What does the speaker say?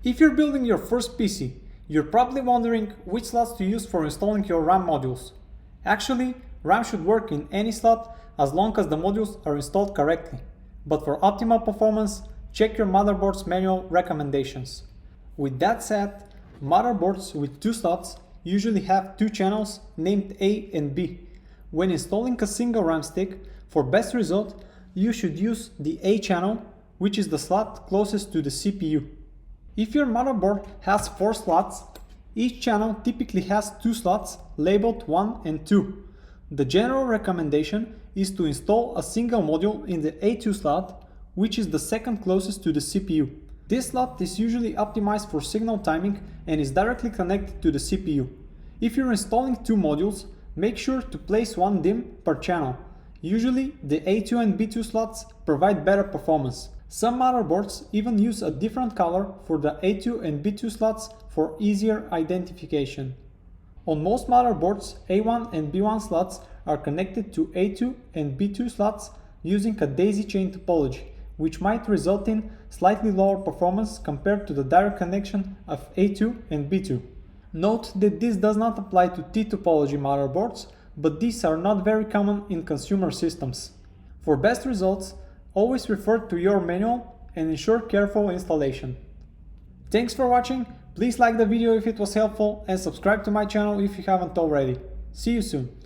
If you're building your first PC, you're probably wondering which slots to use for installing your RAM modules. Actually, RAM should work in any slot as long as the modules are installed correctly. But for optimal performance, check your motherboard's manual recommendations. With that said, motherboards with two slots usually have two channels named A and B. When installing a single RAM stick, for best result, you should use the A channel, which is the slot closest to the CPU. If your motherboard has 4 slots, each channel typically has 2 slots labeled 1 and 2. The general recommendation is to install a single module in the A2 slot, which is the second closest to the CPU. This slot is usually optimized for signal timing and is directly connected to the CPU. If you're installing 2 modules, make sure to place one DIMM per channel. Usually, the A2 and B2 slots provide better performance. Some motherboards even use a different color for the A2 and B2 slots for easier identification. On most motherboards, A1 and B1 slots are connected to A2 and B2 slots using a daisy chain topology, which might result in slightly lower performance compared to the direct connection of A2 and B2. Note that this does not apply to T-topology motherboards, but these are not very common in consumer systems. For best results, always refer to your manual and ensure careful installation. Thanks for watching, please like the video if it was helpful and subscribe to my channel if you haven't already. See you soon!